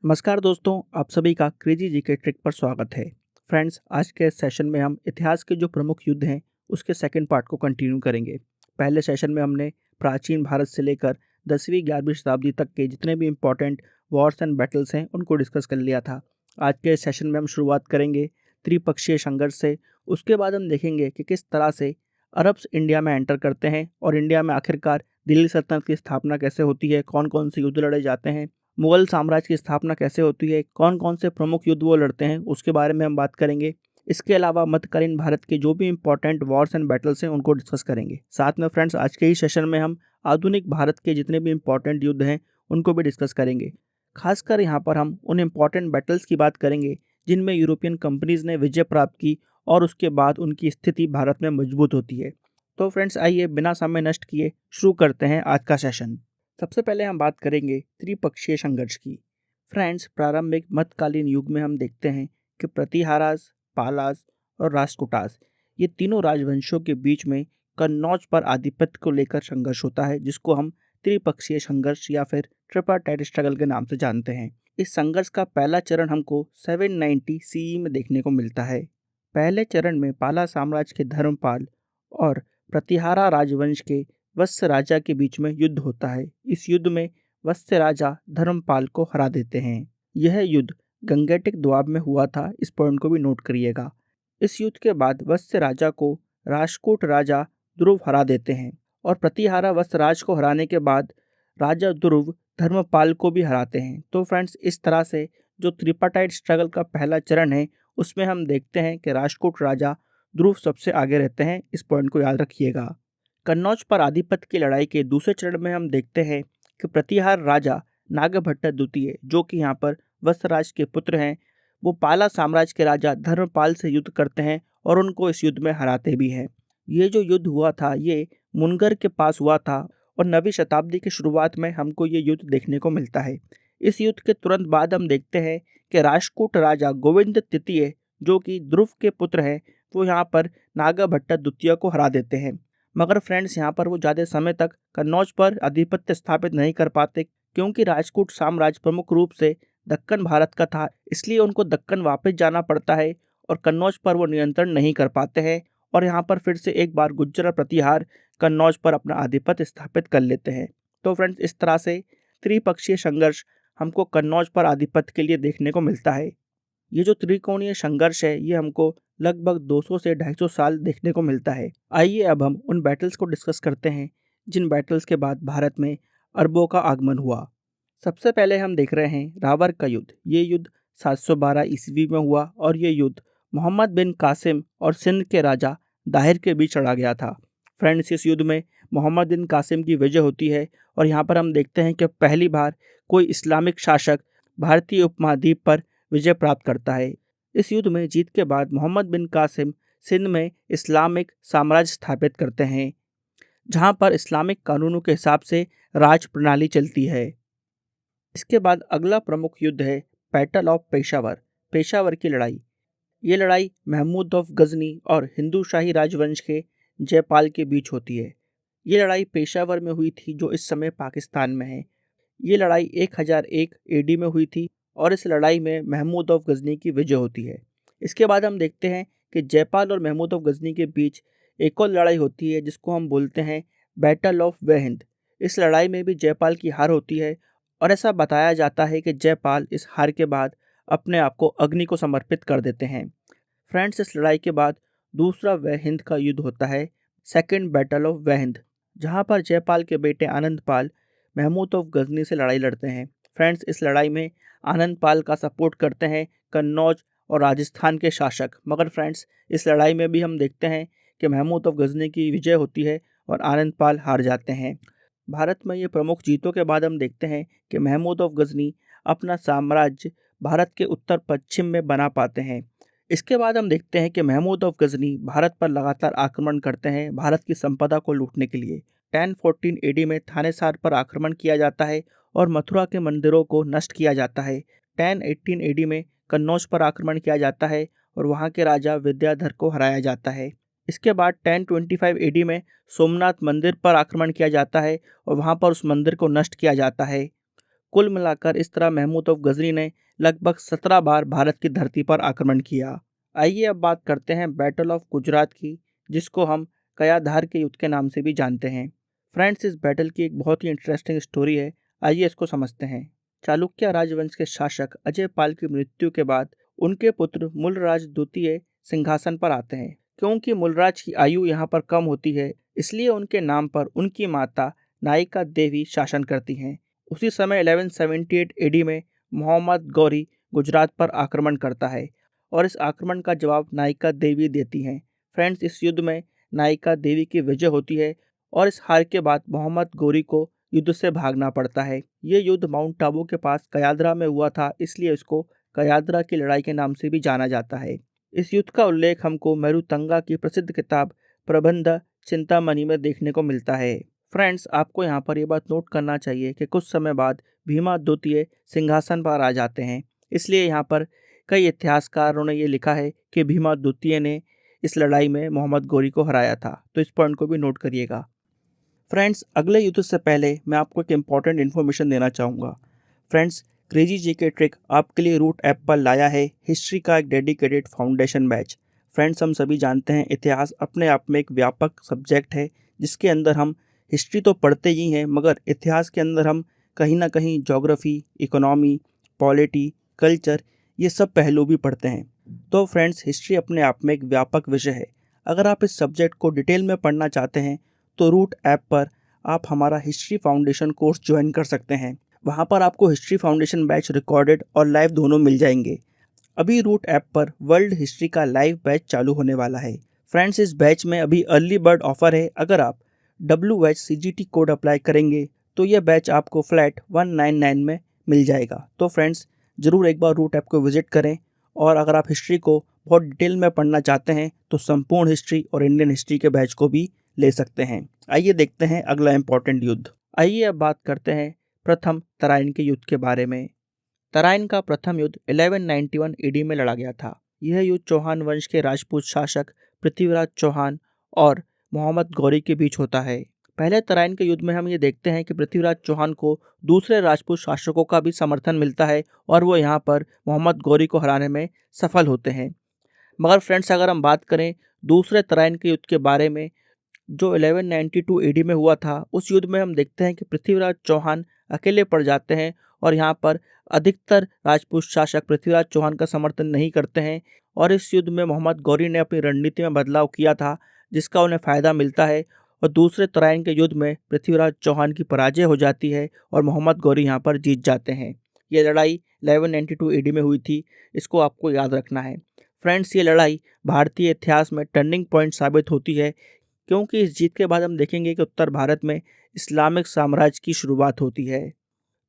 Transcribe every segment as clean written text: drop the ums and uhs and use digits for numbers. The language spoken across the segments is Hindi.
नमस्कार दोस्तों, आप सभी का क्रेजी जीके ट्रिक पर स्वागत है। फ्रेंड्स, आज के सेशन में हम इतिहास के जो प्रमुख युद्ध हैं उसके सेकंड पार्ट को कंटिन्यू करेंगे। पहले सेशन में हमने प्राचीन भारत से लेकर 10वीं 11वीं शताब्दी तक के जितने भी इम्पोर्टेंट वॉर्स एंड बैटल्स हैं उनको डिस्कस कर लिया था। आज के सेशन में हम शुरुआत करेंगे त्रिपक्षीय संघर्ष से। उसके बाद हम देखेंगे कि किस तरह से अरब्स इंडिया में एंटर करते हैं और इंडिया में आखिरकार दिल्ली सल्तनत की स्थापना कैसे होती है, कौन कौन से युद्ध लड़े जाते हैं, मुगल साम्राज्य की स्थापना कैसे होती है, कौन कौन से प्रमुख युद्ध वो लड़ते हैं, उसके बारे में हम बात करेंगे। इसके अलावा मध्यकालीन भारत के जो भी इंपॉर्टेंट वॉर्स एंड बैटल्स हैं उनको डिस्कस करेंगे। साथ में फ्रेंड्स, आज के ही सेशन में हम आधुनिक भारत के जितने भी इंपॉर्टेंट युद्ध हैं उनको भी डिस्कस करेंगे। खासकर यहाँ पर हम उन इम्पॉर्टेंट बैटल्स की बात करेंगे जिनमें यूरोपियन कंपनीज ने विजय प्राप्त की और उसके बाद उनकी स्थिति भारत में मजबूत होती है। तो फ्रेंड्स, आइए बिना समय नष्ट किए शुरू करते हैं आज का सेशन। सबसे पहले हम बात करेंगे त्रिपक्षीय संघर्ष की। फ्रेंड्स, प्रारंभिक मध्यकालीन युग में हम देखते हैं कि प्रतिहारास, पालास और राष्ट्रकूटास, ये तीनों राजवंशों के बीच में कन्नौज पर आधिपत्य को लेकर संघर्ष होता है, जिसको हम त्रिपक्षीय संघर्ष या फिर ट्रिपार्टाइट स्ट्रगल के नाम से जानते हैं। इस संघर्ष का पहला चरण हमको 790 सीई में देखने को मिलता है। पहले चरण में पाला साम्राज्य के धर्मपाल और प्रतिहारा राजवंश के वत्स राजा के बीच में युद्ध होता है। इस युद्ध में वत्स राजा धर्मपाल को हरा देते हैं। यह युद्ध गंगेटिक दोआब में हुआ था, इस पॉइंट को भी नोट करिएगा। इस युद्ध के बाद वत्स राजा को राष्ट्रकूट राजा ध्रुव हरा देते हैं और प्रतिहारा वत्स राज को हराने के बाद राजा ध्रुव धर्मपाल को भी हराते हैं। तो फ्रेंड्स, इस तरह से जो त्रिपार्टाइट स्ट्रगल का पहला चरण है उसमें हम देखते हैं कि राष्ट्रकूट राजा ध्रुव सबसे आगे रहते हैं। इस पॉइंट को याद रखिएगा। कन्नौज पर आधिपत्य की लड़ाई के दूसरे चरण में हम देखते हैं कि प्रतिहार राजा नागभट्ट द्वितीय, जो कि यहाँ पर वत्सराज के पुत्र हैं, वो पाला साम्राज्य के राजा धर्मपाल से युद्ध करते हैं और उनको इस युद्ध में हराते भी हैं। ये जो युद्ध हुआ था ये मुनगर के पास हुआ था और 9वीं शताब्दी की शुरुआत में हमको ये युद्ध देखने को मिलता है। इस युद्ध के तुरंत बाद हम देखते हैं कि राष्ट्रकूट राजा गोविंद तृतीय, जो कि ध्रुव के पुत्र हैं, वो यहाँ पर नागभट्ट द्वितीय को हरा देते हैं। मगर फ्रेंड्स, यहाँ पर वो ज़्यादा समय तक कन्नौज पर आधिपत्य स्थापित नहीं कर पाते, क्योंकि राजपूत साम्राज्य प्रमुख रूप से दक्कन भारत का था, इसलिए उनको दक्कन वापस जाना पड़ता है और कन्नौज पर वो नियंत्रण नहीं कर पाते हैं और यहाँ पर फिर से एक बार गुर्जर और प्रतिहार कन्नौज पर अपना आधिपत्य स्थापित कर लेते हैं। तो फ्रेंड्स, इस तरह से त्रिपक्षीय संघर्ष हमको कन्नौज पर आधिपत्य के लिए देखने को मिलता है। ये जो त्रिकोणीय संघर्ष है ये हमको लगभग 200 से 250 साल देखने को मिलता है। आइए अब हम उन बैटल्स को डिस्कस करते हैं जिन बैटल्स के बाद भारत में अरबों का आगमन हुआ। सबसे पहले हम देख रहे हैं रावर का युद्ध। ये युद्ध 712 ईस्वी में हुआ और ये युद्ध मोहम्मद बिन कासिम और सिंध के राजा दाहिर के बीच लड़ा गया था। फ्रेंड्स, इस युद्ध में मोहम्मद बिन कासिम की विजय होती है और यहाँ पर हम देखते हैं कि पहली बार कोई इस्लामिक शासक भारतीय उपमहाद्वीप पर विजय प्राप्त करता है। इस युद्ध में जीत के बाद मोहम्मद बिन कासिम सिंध में इस्लामिक साम्राज्य स्थापित करते हैं, जहां पर इस्लामिक कानूनों के हिसाब से राज प्रणाली चलती है। इसके बाद अगला प्रमुख युद्ध है बैटल ऑफ पेशावर, पेशावर की लड़ाई। ये लड़ाई महमूद ऑफ गजनी और हिंदू शाही राजवंश के जयपाल के बीच होती है। ये लड़ाई पेशावर में हुई थी, जो इस समय पाकिस्तान में है। ये लड़ाई 1001 एडी में हुई थी और इस लड़ाई में महमूद ऑफ गजनी की विजय होती है। इसके बाद हम देखते हैं कि जयपाल और महमूद ऑफ गजनी के बीच एक और लड़ाई होती है जिसको हम बोलते हैं बैटल ऑफ वेहिंद। इस लड़ाई में भी जयपाल की हार होती है और ऐसा बताया जाता है कि जयपाल इस हार के बाद अपने आप को अग्नि को समर्पित कर देते हैं। फ्रेंड्स, इस लड़ाई के बाद दूसरा वेहिंद का युद्ध होता है, सेकेंड बैटल ऑफ वेहिंद, जहाँ पर जयपाल के बेटे आनंदपाल महमूद ऑफ गजनी से लड़ाई लड़ते हैं। फ्रेंड्स, इस लड़ाई में आनंदपाल का सपोर्ट करते हैं कन्नौज और राजस्थान के शासक। मगर फ्रेंड्स, इस लड़ाई में भी हम देखते हैं कि महमूद ऑफ गजनी की विजय होती है और आनंदपाल हार जाते हैं। भारत में ये प्रमुख जीतों के बाद हम देखते हैं कि महमूद ऑफ गजनी अपना साम्राज्य भारत के उत्तर पश्चिम में बना पाते हैं। इसके बाद हम देखते हैं कि महमूद ऑफ गजनी भारत पर लगातार आक्रमण करते हैं भारत की संपदा को लूटने के लिए। 1014 एडी में थानेसार पर आक्रमण किया जाता है और मथुरा के मंदिरों को नष्ट किया जाता है। 1018 एडी में कन्नौज पर आक्रमण किया जाता है और वहां के राजा विद्याधर को हराया जाता है। इसके बाद 1025 एडी में सोमनाथ मंदिर पर आक्रमण किया जाता है और वहां पर उस मंदिर को नष्ट किया जाता है। कुल मिलाकर इस तरह महमूद ऑफ गजनी ने लगभग 17 बार भारत की धरती पर आक्रमण किया। आइए अब बात करते हैं बैटल ऑफ गुजरात की, जिसको हम कयाधार के युद्ध के नाम से भी जानते हैं। फ्रेंड्स, इस बैटल की एक बहुत ही इंटरेस्टिंग स्टोरी है, आइए इसको समझते हैं। चालुक्य राजवंश के शासक अजय पाल की मृत्यु के बाद उनके पुत्र मूलराज द्वितीय सिंहासन पर आते हैं। क्योंकि मूलराज की आयु यहाँ पर कम होती है, इसलिए उनके नाम पर उनकी माता नायिका देवी शासन करती हैं। उसी समय 1178 एडी में मोहम्मद गौरी गुजरात पर आक्रमण करता है और इस आक्रमण का जवाब नायिका देवी देती हैं। फ्रेंड्स, इस युद्ध में नायिका देवी की विजय होती है और इस हार के बाद मोहम्मद गौरी को युद्ध से भागना पड़ता है। ये युद्ध माउंट आबू के पास कयाद्रा में हुआ था, इसलिए इसको कयाद्रा की लड़ाई के नाम से भी जाना जाता है। इस युद्ध का उल्लेख हमको मेरुतंगा की प्रसिद्ध किताब प्रबंध चिंतामणि में देखने को मिलता है। फ्रेंड्स, आपको यहाँ पर यह बात नोट करना चाहिए कि कुछ समय बाद भीमा द्वितीय सिंहासन पर आ जाते हैं, इसलिए यहाँ पर कई इतिहासकारों ने ये लिखा है कि भीमा द्वितीय ने इस लड़ाई में मोहम्मद गौरी को हराया था, तो इस पॉइंट को भी नोट करिएगा। फ्रेंड्स, अगले युद्ध से पहले मैं आपको एक इम्पॉर्टेंट इन्फॉर्मेशन देना चाहूँगा। फ्रेंड्स, क्रेजी जीके ट्रिक आपके लिए रूट ऐप पर लाया है हिस्ट्री का एक डेडिकेटेड फाउंडेशन बैच। फ्रेंड्स, हम सभी जानते हैं इतिहास अपने आप में एक व्यापक सब्जेक्ट है, जिसके अंदर हम हिस्ट्री तो पढ़ते ही हैं, मगर इतिहास के अंदर हम कहीं ना कहीं ज्योग्राफी, इकोनॉमी, पॉलिटी, कल्चर, ये सब पहलू भी पढ़ते हैं। तो फ्रेंड्स, हिस्ट्री अपने आप में एक व्यापक विषय है। अगर आप इस सब्जेक्ट को डिटेल में पढ़ना चाहते हैं तो रूट ऐप पर आप हमारा हिस्ट्री फाउंडेशन कोर्स ज्वाइन कर सकते हैं। वहाँ पर आपको हिस्ट्री फाउंडेशन बैच रिकॉर्डेड और लाइव दोनों मिल जाएंगे। अभी रूट ऐप पर वर्ल्ड हिस्ट्री का लाइव बैच चालू होने वाला है। फ्रेंड्स, इस बैच में अभी अर्ली बर्ड ऑफर है। अगर आप WHCGT कोड अप्लाई करेंगे तो यह बैच आपको फ्लैट 199 में मिल जाएगा। तो फ्रेंड्स, ज़रूर एक बार रूट ऐप को विजिट करें, और अगर आप हिस्ट्री को बहुत डिटेल में पढ़ना चाहते हैं तो संपूर्ण हिस्ट्री और इंडियन हिस्ट्री के बैच को भी ले सकते हैं। आइए देखते हैं अगला इंपॉर्टेंट युद्ध। आइए अब बात करते हैं प्रथम तराइन के युद्ध के बारे में। तराइन का प्रथम युद्ध 1191 ईडी में लड़ा गया था। यह युद्ध चौहान वंश के राजपूत शासक पृथ्वीराज चौहान और मोहम्मद गौरी के बीच होता है। पहले तराइन के युद्ध में हम ये देखते हैं कि पृथ्वीराज चौहान को दूसरे राजपूत शासकों का भी समर्थन मिलता है और वो यहाँ पर मोहम्मद गौरी को हराने में सफल होते हैं। मगर फ्रेंड्स, अगर हम बात करें दूसरे तराइन के युद्ध के बारे में जो 1192 एडी में हुआ था, उस युद्ध में हम देखते हैं कि पृथ्वीराज चौहान अकेले पड़ जाते हैं और यहाँ पर अधिकतर राजपूत शासक पृथ्वीराज चौहान का समर्थन नहीं करते हैं और इस युद्ध में मोहम्मद गौरी ने अपनी रणनीति में बदलाव किया था, जिसका उन्हें फ़ायदा मिलता है और दूसरे तराइन के युद्ध में पृथ्वीराज चौहान की पराजय हो जाती है और मोहम्मद गौरी यहाँ पर जीत जाते हैं। ये लड़ाई 1192 एडी में हुई थी, इसको आपको याद रखना है। फ्रेंड्स, ये लड़ाई भारतीय इतिहास में टर्निंग पॉइंट साबित होती है, क्योंकि इस जीत के बाद हम देखेंगे कि उत्तर भारत में इस्लामिक साम्राज्य की शुरुआत होती है।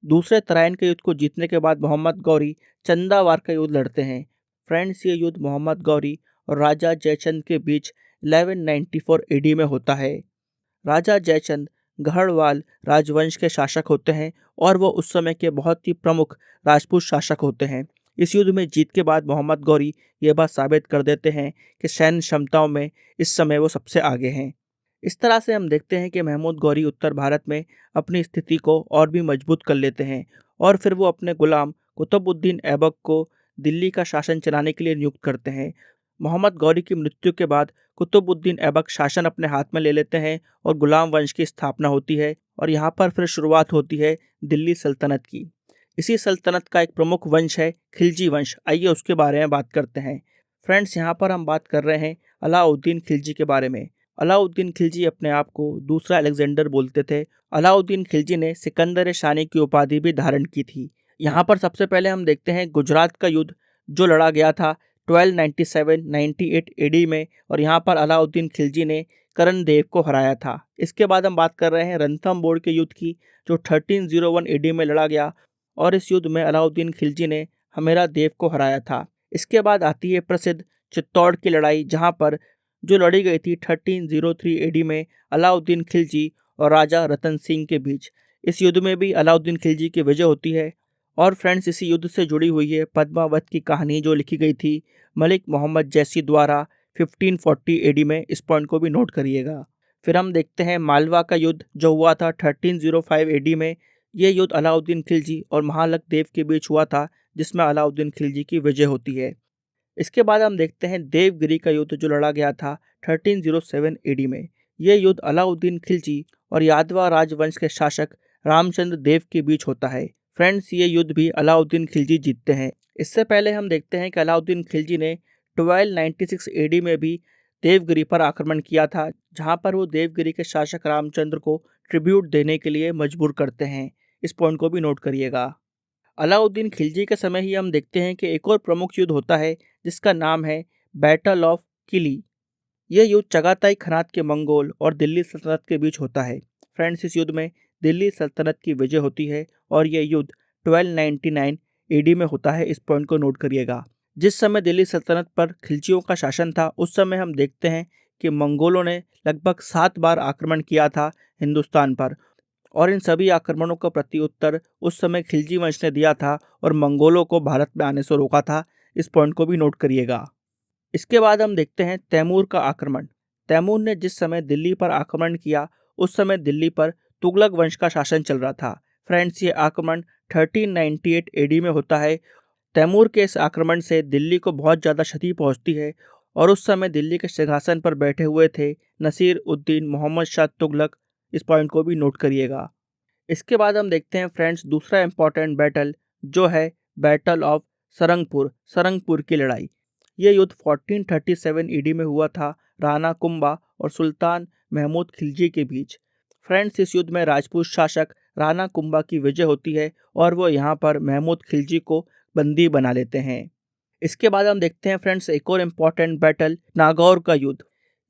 दूसरे तराइन के युद्ध को जीतने के बाद मोहम्मद गौरी चंदावार का युद्ध लड़ते हैं। फ्रेंड्स, ये युद्ध मोहम्मद गौरी और राजा जयचंद के बीच 1194 एडी में होता है। राजा जयचंद गढ़वाल राजवंश के शासक होते हैं और वो उस समय के बहुत ही प्रमुख राजपूत शासक होते हैं। इस युद्ध में जीत के बाद मोहम्मद गौरी ये बात साबित कर देते हैं कि सैन्य क्षमताओं में इस समय वो सबसे आगे हैं। इस तरह से हम देखते हैं कि महमूद गौरी उत्तर भारत में अपनी स्थिति को और भी मजबूत कर लेते हैं और फिर वो अपने गुलाम कुतुबुद्दीन ऐबक को दिल्ली का शासन चलाने के लिए नियुक्त करते हैं। मोहम्मद गौरी की मृत्यु के बाद कुतुबुद्दीन ऐबक शासन अपने हाथ में ले लेते हैं और गुलाम वंश की स्थापना होती है और यहाँ पर फिर शुरुआत होती है दिल्ली सल्तनत की। इसी सल्तनत का एक प्रमुख वंश है खिलजी वंश। आइए उसके बारे में बात करते हैं। फ्रेंड्स, यहाँ पर हम बात कर रहे हैं अलाउद्दीन खिलजी के बारे में। अलाउद्दीन खिलजी अपने आप को दूसरा अलेक्जेंडर बोलते थे। अलाउद्दीन खिलजी ने सिकंदर शानी की उपाधि भी धारण की थी। यहाँ पर सबसे पहले हम देखते हैं गुजरात का युद्ध जो लड़ा गया था 1297-98 एडी में, और यहाँ पर अलाउद्दीन खिलजी ने करण देव को हराया था। इसके बाद हम बात कर रहे हैं रणथंबोर के युद्ध की जो 1301 एडी में लड़ा गया और इस युद्ध में अलाउद्दीन खिलजी ने हमेरा देव को हराया था। इसके बाद आती है प्रसिद्ध चित्तौड़ की लड़ाई, जहाँ पर जो लड़ी गई थी 1303 एडी में अलाउद्दीन खिलजी और राजा रतन सिंह के बीच। इस युद्ध में भी अलाउद्दीन खिलजी की विजय होती है। और फ्रेंड्स, इसी युद्ध से जुड़ी हुई है पद्मावत की कहानी जो लिखी गई थी मलिक मोहम्मद जैसी द्वारा 1540 एडी में। इस पॉइंट को भी नोट करिएगा। फिर हम देखते हैं मालवा का युद्ध जो हुआ था 1305 एडी में, ये युद्ध अलाउद्दीन खिलजी और महालक देव के बीच हुआ था, जिसमें अलाउद्दीन खिलजी की विजय होती है। इसके बाद हम देखते हैं देवगिरी का युद्ध जो लड़ा गया था 1307 एडी में। ये युद्ध अलाउद्दीन खिलजी और यादवा राजवंश के शासक रामचंद्र देव के बीच होता है। फ्रेंड्स, ये युद्ध भी अलाउद्दीन खिलजी जीतते हैं। इससे पहले हम देखते हैं कि अलाउद्दीन खिलजी ने 1296 एडी में भी देवगिरी पर आक्रमण किया था, जहां पर वो देवगिरी के शासक रामचंद्र को ट्रिब्यूट देने के लिए मजबूर करते हैं। इस पॉइंट को भी नोट करिएगा। अलाउद्दीन खिलजी के समय ही हम देखते हैं कि एक और प्रमुख युद्ध होता है, जिसका नाम है बैटल ऑफ किली। यह युद्ध चगाताई खनात के मंगोल और दिल्ली सल्तनत के बीच होता है। फ्रेंड्स, इस युद्ध में दिल्ली सल्तनत की विजय होती है और यह युद्ध 1299 एडी में होता है। इस पॉइंट को नोट करिएगा। जिस समय दिल्ली सल्तनत पर खिलजियों का शासन था, उस समय हम देखते हैं कि मंगोलों ने लगभग 7 बार आक्रमण किया था हिंदुस्तान पर, और इन सभी आक्रमणों का प्रत्युत्तर उस समय खिलजी वंश ने दिया था और मंगोलों को भारत में आने से रोका था। इस पॉइंट को भी नोट करिएगा। इसके बाद हम देखते हैं तैमूर का आक्रमण। तैमूर ने जिस समय दिल्ली पर आक्रमण किया, उस समय दिल्ली पर तुगलक वंश का शासन चल रहा था। फ्रेंड्स, ये आक्रमण 1398 एडी में होता है। तैमूर के इस आक्रमण से दिल्ली को बहुत ज़्यादा क्षति पहुंचती है और उस समय दिल्ली के सिंहासन पर बैठे हुए थे नसीर उद्दीन मोहम्मद शाह तुगलक। इस पॉइंट को भी नोट करिएगा। इसके बाद हम देखते हैं फ्रेंड्स दूसरा इंपॉर्टेंट बैटल, जो है बैटल ऑफ सरंगपुर की लड़ाई। ये युद्ध 1437 ईडी में हुआ था राणा कुंभा और सुल्तान महमूद खिलजी के बीच। फ्रेंड्स, इस युद्ध में राजपूत शासक राणा कुंभा की विजय होती है और वो यहाँ पर महमूद खिलजी को बंदी बना लेते हैं। इसके बाद हम देखते हैं फ्रेंड्स एक और इम्पॉर्टेंट बैटल, नागौर का युद्ध।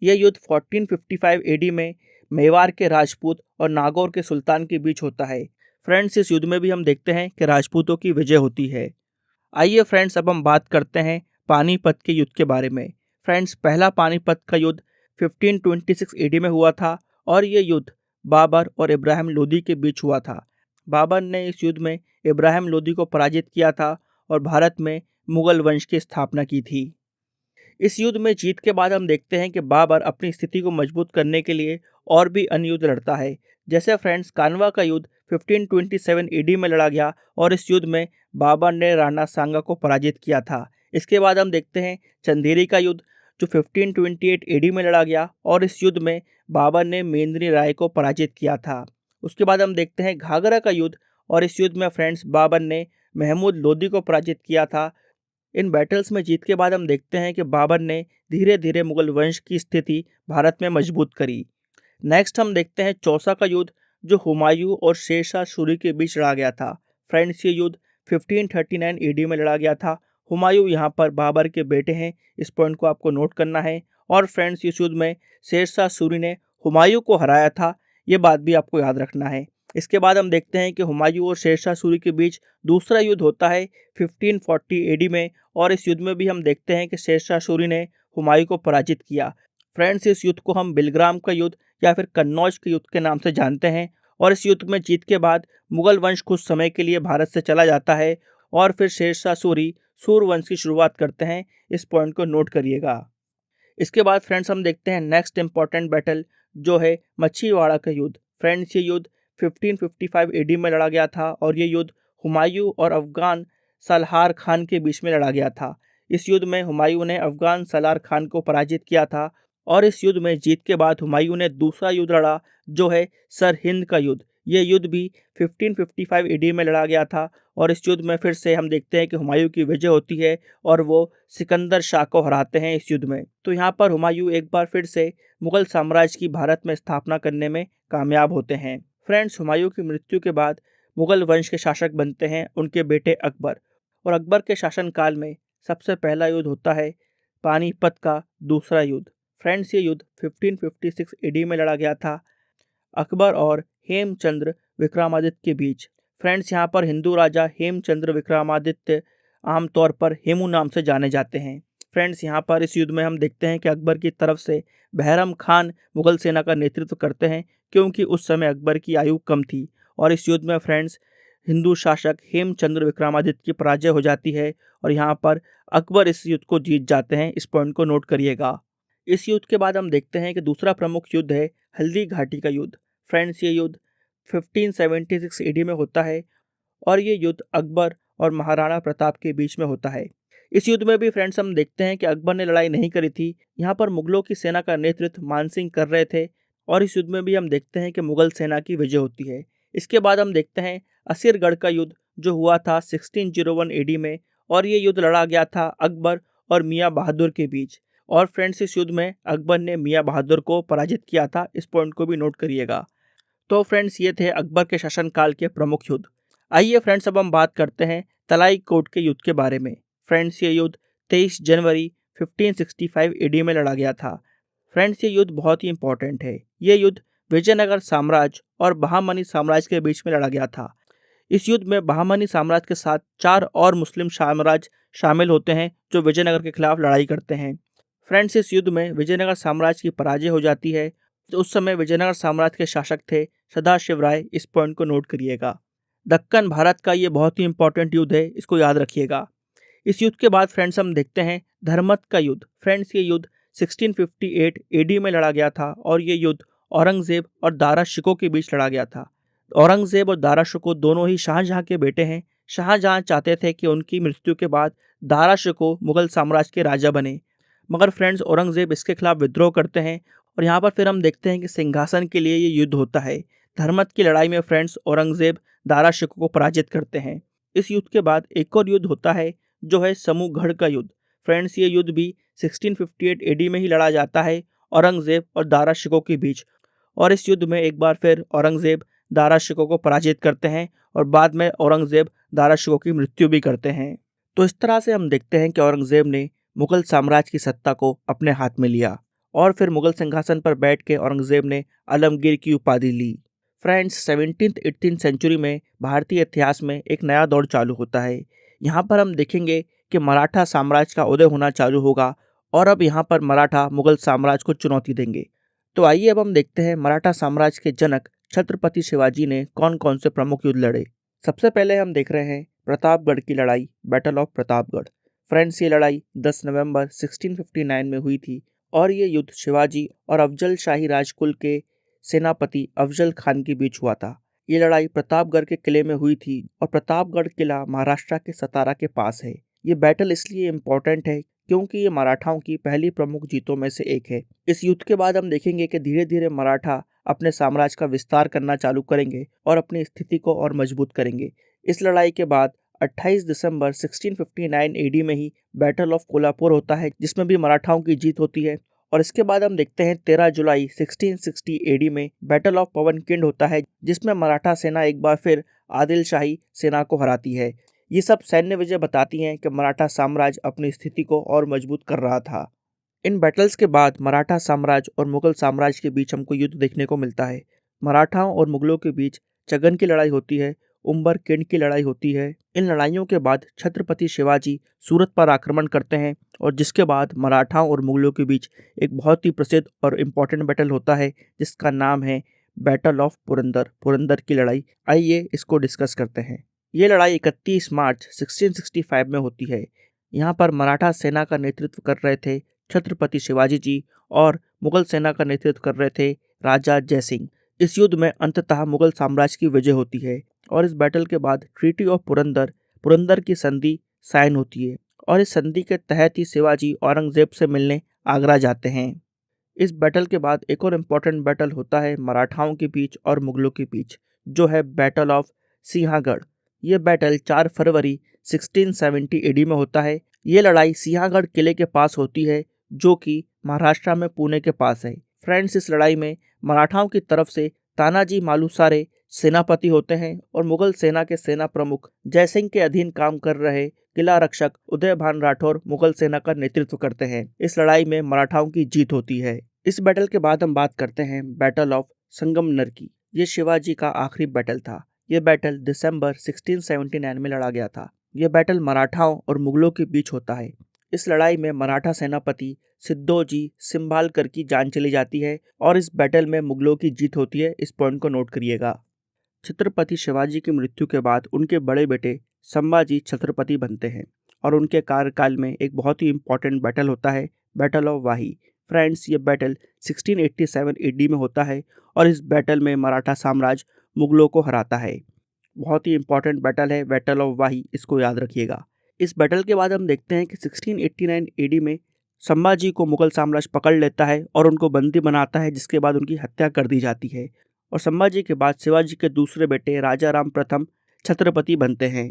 यह युद्ध 1455 एडी में मेवाड़ के राजपूत और नागौर के सुल्तान के बीच होता है। फ्रेंड्स, इस युद्ध में भी हम देखते हैं कि राजपूतों की विजय होती है। आइए फ्रेंड्स, अब हम बात करते हैं पानीपत के युद्ध के बारे में। फ्रेंड्स, पहला पानीपत का युद्ध 1526 एडी में हुआ था और ये युद्ध बाबर और इब्राहिम लोदी के बीच हुआ था। बाबर ने इस युद्ध में इब्राहिम लोदी को पराजित किया था और भारत में मुगल वंश की स्थापना की थी। इस युद्ध में जीत के बाद हम देखते हैं कि बाबर अपनी स्थिति को मजबूत करने के लिए और भी अन्य युद्ध लड़ता है। जैसे फ्रेंड्स, कानवा का युद्ध 1527 एडी में लड़ा गया और इस युद्ध में बाबर ने राणा सांगा को पराजित किया था। इसके बाद हम देखते हैं चंदेरी का युद्ध, जो 1528 एडी में लड़ा गया और इस युद्ध में बाबर ने मेंदिनी राय को पराजित किया था। उसके बाद हम देखते हैं घाघरा का युद्ध और इस युद्ध में फ्रेंड्स बाबर ने महमूद लोदी को पराजित किया था। इन बैटल्स में जीत के बाद हम देखते हैं कि बाबर ने धीरे धीरे मुगल वंश की स्थिति भारत में मजबूत करी। नेक्स्ट हम देखते हैं चौसा का युद्ध, जो हुमायूं और शेरशाह सूरी के बीच लड़ा गया था। फ्रेंड्स, ये युद्ध 1539 एडी में लड़ा गया था। हुमायूं यहाँ पर बाबर के बेटे हैं। इस पॉइंट को आपको नोट करना है। और फ्रेंड्स, इस युद्ध में शेरशाह सूरी ने हुमायूं को हराया था, ये बात भी आपको याद रखना है। इसके बाद हम देखते हैं कि हुमायूं और शेरशाह सूरी के बीच दूसरा युद्ध होता है 1540 एडी में और इस युद्ध में भी हम देखते हैं कि शेरशाह सूरी ने हुमायूं को पराजित किया। फ्रेंड्स, इस युद्ध को हम बिलग्राम का युद्ध या फिर कन्नौज के युद्ध के नाम से जानते हैं और इस युद्ध में जीत के बाद मुगल वंश कुछ समय के लिए भारत से चला जाता है और फिर शेरशाह सूरी सूर वंश की शुरुआत करते हैं। इस पॉइंट को नोट करिएगा। इसके बाद फ्रेंड्स हम देखते हैं नेक्स्ट इंपॉर्टेंट बैटल, जो है मच्छीवाड़ा का युद्ध। फ्रेंड्स, ये युद्ध 1555 एडी में लड़ा गया था और ये युद्ध हुमायूं और अफगान सलार खान के बीच में लड़ा गया था। इस युद्ध में हुमायूं ने अफगान सलार खान को पराजित किया था और इस युद्ध में जीत के बाद हुमायूं ने दूसरा युद्ध लड़ा, जो है सरहिंद का युद्ध। ये युद्ध भी 1555 एडी में लड़ा गया था और इस युद्ध में फिर से हम देखते हैं कि हुमायूं की विजय होती है और वो सिकंदर शाह को हराते हैं इस युद्ध में। तो यहाँ पर हुमायूं एक बार फिर से मुगल साम्राज्य की भारत में स्थापना करने में कामयाब होते हैं। फ्रेंड्स, हुमायूं की मृत्यु के बाद मुगल वंश के शासक बनते हैं उनके बेटे अकबर और अकबर के शासनकाल में सबसे पहला युद्ध होता है पानीपत का दूसरा युद्ध। फ्रेंड्स, ये युद्ध 1556 एडी में लड़ा गया था अकबर और हेमचंद्र विक्रमादित्य के बीच। फ्रेंड्स, यहाँ पर हिंदू राजा हेमचंद्र विक्रमादित्य आमतौर पर हेमू नाम से जाने जाते हैं। फ्रेंड्स, यहाँ पर इस युद्ध में हम देखते हैं कि अकबर की तरफ से बहरम खान मुगल सेना का नेतृत्व करते हैं, क्योंकि उस समय अकबर की आयु कम थी और इस युद्ध में फ्रेंड्स हिंदू शासक हेमचंद्र विक्रमादित्य की पराजय हो जाती है और यहाँ पर अकबर इस युद्ध को जीत जाते हैं। इस पॉइंट को नोट करिएगा। इस युद्ध के बाद हम देखते हैं कि दूसरा प्रमुख युद्ध है हल्दी घाटी का युद्ध। फ्रेंड्स, ये युद्ध 1576 ईडी में होता है और ये युद्ध अकबर और महाराणा प्रताप के बीच में होता है। इस युद्ध में भी फ्रेंड्स हम देखते हैं कि अकबर ने लड़ाई नहीं करी थी। यहाँ पर मुगलों की सेना का नेतृत्व मानसिंह कर रहे थे और इस युद्ध में भी हम देखते हैं कि मुगल सेना की विजय होती है। इसके बाद हम देखते हैं असीरगढ़ का युद्ध जो हुआ था 1601 एडी में और ये युद्ध लड़ा गया था अकबर और मियाँ बहादुर के बीच। और फ्रेंड्स इस युद्ध में अकबर ने मियाँ बहादुर को पराजित किया था, इस पॉइंट को भी नोट करिएगा। तो फ्रेंड्स ये थे अकबर के शासनकाल के प्रमुख युद्ध। आइए फ्रेंड्स अब हम बात करते हैं तलाई कोट के युद्ध के बारे में। फ्रेंड्स ये युद्ध 23 जनवरी 1565 ईडी में लड़ा गया था। फ्रेंड्स ये युद्ध बहुत ही इंपॉर्टेंट है। ये युद्ध विजयनगर साम्राज्य और बहामनी साम्राज्य के बीच में लड़ा गया था। इस युद्ध में बहामनी साम्राज्य के साथ 4 और मुस्लिम साम्राज्य शामिल होते हैं जो विजयनगर के खिलाफ लड़ाई करते हैं। फ्रेंड्स इस युद्ध में विजयनगर साम्राज्य की पराजय हो जाती है। तो उस समय विजयनगर साम्राज्य के शासक थे सदाशिव राय, इस पॉइंट को नोट करिएगा। दक्कन भारत का ये बहुत ही इंपॉर्टेंट युद्ध है, इसको याद रखिएगा। इस युद्ध के बाद फ्रेंड्स हम देखते हैं धर्मत का युद्ध। फ्रेंड्स ये युद्ध 1658 एडी में लड़ा गया था और ये युद्ध औरंगजेब और दारा शिकोह के बीच लड़ा गया था। औरंगजेब और दारा शिकोह दोनों ही शाहजहां के बेटे हैं। शाहजहां चाहते थे कि उनकी मृत्यु के बाद दारा शिकोह मुगल साम्राज्य के राजा बने, मगर फ्रेंड्स औरंगजेब इसके खिलाफ विद्रोह करते हैं और यहाँ पर फिर हम देखते हैं कि सिंहासन के लिए ये युद्ध होता है। धर्मत की लड़ाई में फ्रेंड्स औरंगजेब दारा शिकोह को पराजित करते हैं। इस युद्ध के बाद एक और युद्ध होता है जो है समूहगढ़ का युद्ध। फ्रेंड्स ये युद्ध भी 1658 एडी में ही लड़ा जाता है औरंगजेब और दारा शिकोह के बीच। और इस युद्ध में एक बार फिर औरंगजेब दारा शिकोह को पराजित करते हैं और बाद में औरंगजेब दारा शिकोह की मृत्यु भी करते हैं। तो इस तरह से हम देखते हैं कि औरंगजेब ने मुगल साम्राज्य की सत्ता को अपने हाथ में लिया और फिर मुगल सिंहासन पर बैठ के औरंगजेब ने आलमगीर की उपाधि ली। फ्रेंड्स 17th-18th सेंचुरी में भारतीय इतिहास में एक नया दौर चालू होता है। यहाँ पर हम देखेंगे कि मराठा साम्राज्य का उदय होना चालू होगा और अब यहाँ पर मराठा मुगल साम्राज्य को चुनौती देंगे। तो आइए अब हम देखते हैं मराठा साम्राज्य के जनक छत्रपति शिवाजी ने कौन कौन से प्रमुख युद्ध लड़े। सबसे पहले हम देख रहे हैं प्रतापगढ़ की लड़ाई, बैटल ऑफ प्रतापगढ़। फ्रेंड्स ये लड़ाई 10 नवंबर 1659 में हुई थी और ये युद्ध शिवाजी और अफजल शाही राजकुल के सेनापति अफजल खान के बीच हुआ था। ये लड़ाई प्रतापगढ़ के किले में हुई थी और प्रतापगढ़ किला महाराष्ट्र के सतारा के पास है। ये बैटल इसलिए इम्पोर्टेंट है क्योंकि ये मराठाओं की पहली प्रमुख जीतों में से एक है। इस युद्ध के बाद हम देखेंगे कि धीरे धीरे मराठा अपने साम्राज्य का विस्तार करना चालू करेंगे और अपनी स्थिति को और मजबूत करेंगे। इस लड़ाई के बाद 28 दिसंबर 1659 एडी में ही बैटल ऑफ कोल्हापुर होता है जिसमें भी मराठाओं की जीत होती है। और इसके बाद हम देखते हैं 13 जुलाई 1660 एडी में बैटल ऑफ पवनकिंड होता है जिसमें मराठा सेना एक बार फिर आदिल शाही सेना को हराती है। ये सब सैन्य विजय बताती हैं कि मराठा साम्राज्य अपनी स्थिति को और मजबूत कर रहा था। इन बैटल्स के बाद मराठा साम्राज्य और मुगल साम्राज्य के बीच हमको युद्ध देखने को मिलता है। मराठाओं और मुगलों के बीच चगन की लड़ाई होती है, उम्बरकिंड की लड़ाई होती है। इन लड़ाइयों के बाद छत्रपति शिवाजी सूरत पर आक्रमण करते हैं और जिसके बाद मराठाओं और मुगलों के बीच एक बहुत ही प्रसिद्ध और इम्पॉर्टेंट बैटल होता है जिसका नाम है बैटल ऑफ पुरंदर, पुरंदर की लड़ाई। आइए इसको डिस्कस करते हैं। ये लड़ाई 31 मार्च 1665 में होती है। यहाँ पर मराठा सेना का नेतृत्व कर रहे थे छत्रपति शिवाजी जी और मुगल सेना का नेतृत्व कर रहे थे राजा जयसिंह। इस युद्ध में अंततः मुगल साम्राज्य की विजय होती है और इस बैटल के बाद ट्रीटी ऑफ पुरंदर, पुरंदर की संधि साइन होती है और इस संधि के तहत ही शिवाजी औरंगजेब से मिलने आगरा जाते हैं। इस बैटल के बाद एक और इम्पोर्टेंट बैटल होता है मराठाओं के बीच और मुगलों के बीच जो है बैटल ऑफ सिंहागढ़। ये बैटल 4 फरवरी 1670 एडी में होता है। ये लड़ाई सिंहागढ़ किले के पास होती है जो कि महाराष्ट्र में पुणे के पास है। फ्रेंड्स इस लड़ाई में मराठाओं की तरफ से तानाजी मालुसरे सेनापति होते हैं और मुगल सेना के सेना प्रमुख जयसिंह के अधीन काम कर रहे किला रक्षक उदयभान राठौर मुगल सेना का नेतृत्व करते हैं। इस लड़ाई में मराठाओं की जीत होती है। इस बैटल के बाद हम बात करते हैं बैटल ऑफ संगमनर की। ये शिवाजी का आखिरी बैटल था। ये बैटल दिसंबर 1679 में लड़ा गया था। यह बैटल मराठाओं और मुगलों के बीच होता है। इस लड़ाई में मराठा सेनापति सिद्धोजी सिंभालकर की जान चली जाती है और इस बैटल में मुगलों की जीत होती है। इस पॉइंट को नोट करिएगा। छत्रपति शिवाजी की मृत्यु के बाद उनके बड़े बेटे संभाजी छत्रपति बनते हैं और उनके कार्यकाल में एक बहुत ही इंपॉर्टेंट बैटल होता है बैटल ऑफ वाही। फ्रेंड्स ये बैटल 1687 एडी में होता है और इस बैटल में मराठा साम्राज्य मुगलों को हराता है। बहुत ही इंपॉर्टेंट बैटल है, बैटल ऑफ वाही, इसको याद रखिएगा। इस बैटल के बाद हम देखते हैं कि 1689 एडी में संभाजी को मुगल साम्राज्य पकड़ लेता है और उनको बंदी बनाता है, जिसके बाद उनकी हत्या कर दी जाती है और संभाजी के बाद शिवाजी के दूसरे बेटे राजा राम प्रथम छत्रपति बनते हैं।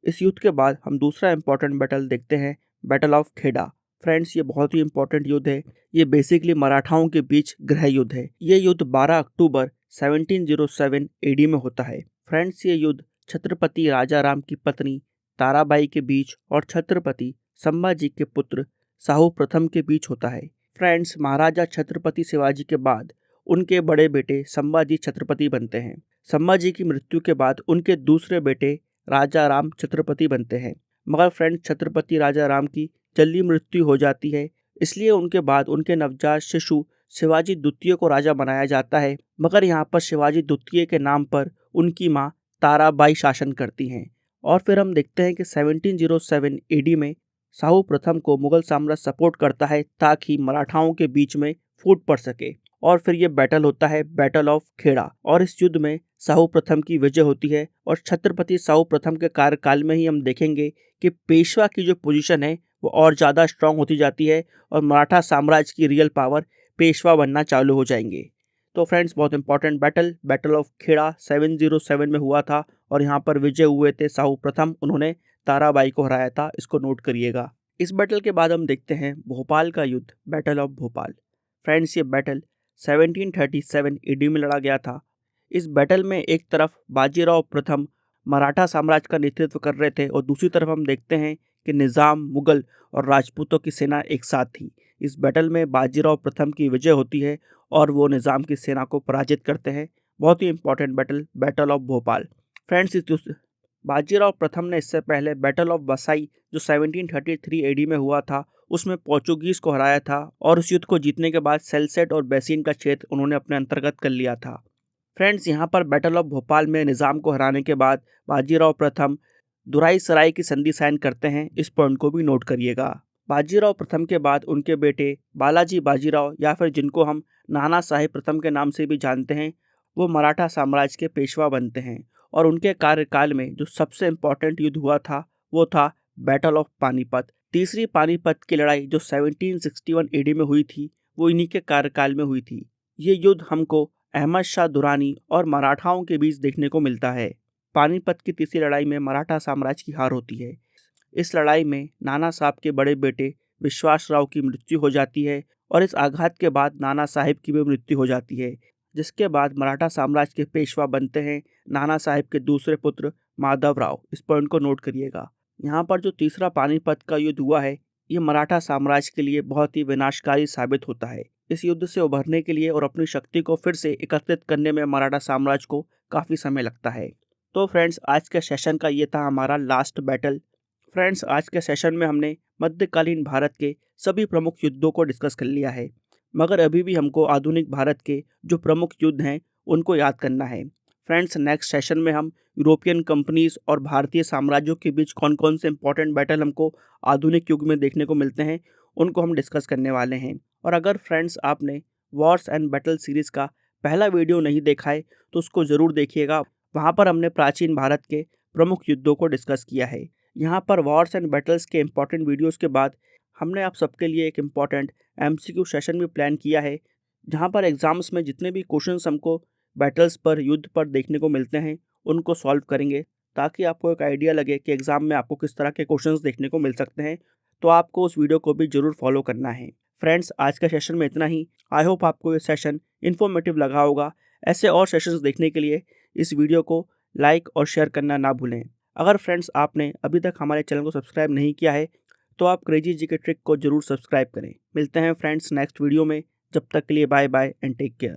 इस युद्ध के बाद हम दूसरा इंपॉर्टेंट बैटल देखते हैं, बैटल ऑफ खेड़ा। फ्रेंड्स, ये बहुत ही इंपॉर्टेंट युद्ध है। ये बेसिकली मराठाओं के बीच गृह युद्ध है। ये युद्ध 12 अक्टूबर 1707 एडी में होता है। फ्रेंड्स, ये युद्ध छत्रपति राजा राम की पत्नी ताराबाई के बीच और छत्रपति संभाजी के पुत्र साहू प्रथम के बीच होता है। फ्रेंड्स, महाराजा छत्रपति शिवाजी के बाद उनके बड़े बेटे संभाजी छत्रपति बनते हैं। संभाजी की मृत्यु के बाद उनके दूसरे बेटे राजा राम छत्रपति बनते हैं। मगर फ्रेंड्स, छत्रपति राजा राम की जल्दी मृत्यु हो जाती है, इसलिए उनके बाद उनके नवजात शिशु शिवाजी द्वितीय को राजा बनाया जाता है। मगर यहाँ पर शिवाजी द्वितीय के नाम पर उनकी माँ ताराबाई शासन करती हैं। और फिर हम देखते हैं कि 1707 एडी में साहू प्रथम को मुगल साम्राज्य सपोर्ट करता है ताकि मराठाओं के बीच में फूट पड़ सके। और फिर ये बैटल होता है, बैटल ऑफ खेड़ा, और इस युद्ध में साहू प्रथम की विजय होती है। और छत्रपति साहू प्रथम के कार्यकाल में ही हम देखेंगे कि पेशवा की जो पोजीशन है वो और ज़्यादा स्ट्रांग होती जाती है और मराठा साम्राज्य की रियल पावर पेशवा बनना चालू हो जाएंगे। तो फ्रेंड्स, बहुत important battle, battle of Kheda 707 में हुआ था और यहाँ पर विजय हुए थे साहू प्रथम, उन्होंने ताराबाई को हराया था, इसको नोट करिएगा। इस बैटल के बाद हम देखते हैं भोपाल का युद्ध, बैटल ऑफ भोपाल। फ्रेंड्स, ये बैटल 1737 ईडी में लड़ा गया था। इस बैटल में एक तरफ बाजीराव प्रथम मराठा साम्राज्य का नेतृत्व कर रहे थे और दूसरी तरफ हम देखते हैं कि निज़ाम, मुगल और राजपूतों की सेना एक साथ थी। इस बैटल में बाजीराव प्रथम की विजय होती है और वो निज़ाम की सेना को पराजित करते हैं। बहुत ही important battle, battle of Bhopal. Friends, Bajirao प्रथम ने इससे पहले बैटल ऑफ बसाई जो 1733 एडी में हुआ था उसमें पोर्चुगीज़ को हराया था और उस युद्ध को जीतने के बाद सेल्सेट और बेसिन का क्षेत्र उन्होंने अपने अंतर्गत कर लिया था। फ्रेंड्स, यहाँ पर बैटल ऑफ भोपाल में निज़ाम को हराने के बाद बाजीराव प्रथम दुराई सराय की संधि साइन करते हैं, इस पॉइंट को भी नोट करिएगा। बाजीराव प्रथम के बाद उनके बेटे बालाजी बाजीराव, या फिर जिनको हम नाना साहेब प्रथम के नाम से भी जानते हैं, वो मराठा साम्राज्य के पेशवा बनते हैं। और उनके कार्यकाल में जो सबसे इम्पॉर्टेंट युद्ध हुआ था वो था बैटल ऑफ पानीपत। तीसरी पानीपत की लड़ाई जो 1761 एडी में हुई थी वो इन्हीं के कार्यकाल में हुई थी। ये युद्ध हमको अहमद शाह दुरानी और मराठाओं के बीच देखने को मिलता है। पानीपत की तीसरी लड़ाई में मराठा साम्राज्य की हार होती है। इस लड़ाई में नाना साहब के बड़े बेटे विश्वासराव की मृत्यु हो जाती है और इस आघात के बाद नाना साहेब की भी मृत्यु हो जाती है, जिसके बाद मराठा साम्राज्य के पेशवा बनते हैं नाना साहेब के दूसरे पुत्र माधवराव। इस पॉइंट को नोट करिएगा। यहाँ पर जो तीसरा पानीपत का युद्ध हुआ है ये मराठा साम्राज्य के लिए बहुत ही विनाशकारी साबित होता है। इस युद्ध से उभरने के लिए और अपनी शक्ति को फिर से एकत्रित करने में मराठा साम्राज्य को काफ़ी समय लगता है। तो फ्रेंड्स, आज के सेशन का ये था हमारा लास्ट बैटल। फ्रेंड्स, आज के सेशन में हमने मध्यकालीन भारत के सभी प्रमुख युद्धों को डिस्कस कर लिया है, मगर अभी भी हमको आधुनिक भारत के जो प्रमुख युद्ध हैं उनको याद करना है। फ्रेंड्स, नेक्स्ट सेशन में हम यूरोपियन कंपनीज और भारतीय साम्राज्यों के बीच कौन कौन से इंपॉर्टेंट बैटल हमको आधुनिक युग में देखने को मिलते हैं उनको हम डिस्कस करने वाले हैं। और अगर फ्रेंड्स आपने वॉर्स एंड बैटल सीरीज़ का पहला वीडियो नहीं देखा है तो उसको ज़रूर देखिएगा। वहाँ पर हमने प्राचीन भारत के प्रमुख युद्धों को डिस्कस किया है। यहाँ पर वॉर्स एंड बैटल्स के इंपॉर्टेंट वीडियोज़ के बाद हमने आप सबके लिए एक इम्पॉर्टेंट MCQ सेशन भी प्लान किया है, जहाँ पर एग्ज़ाम्स में जितने भी क्वेश्चंस हमको बैटल्स पर, युद्ध पर देखने को मिलते हैं उनको सॉल्व करेंगे, ताकि आपको एक आइडिया लगे कि एग्ज़ाम में आपको किस तरह के क्वेश्चंस देखने को मिल सकते हैं। तो आपको उस वीडियो को भी ज़रूर फॉलो करना है। फ्रेंड्स, आज के सेशन में इतना ही। आई होप आपको ये सेशन इन्फॉर्मेटिव लगा होगा। ऐसे और सेशंस देखने के लिए इस वीडियो को लाइक और शेयर करना ना भूलें। अगर फ्रेंड्स आपने अभी तक हमारे चैनल को सब्सक्राइब नहीं किया है तो आप क्रेजी जीके ट्रिक को जरूर सब्सक्राइब करें। मिलते हैं फ्रेंड्स नेक्स्ट वीडियो में। जब तक के लिए bye bye and take care.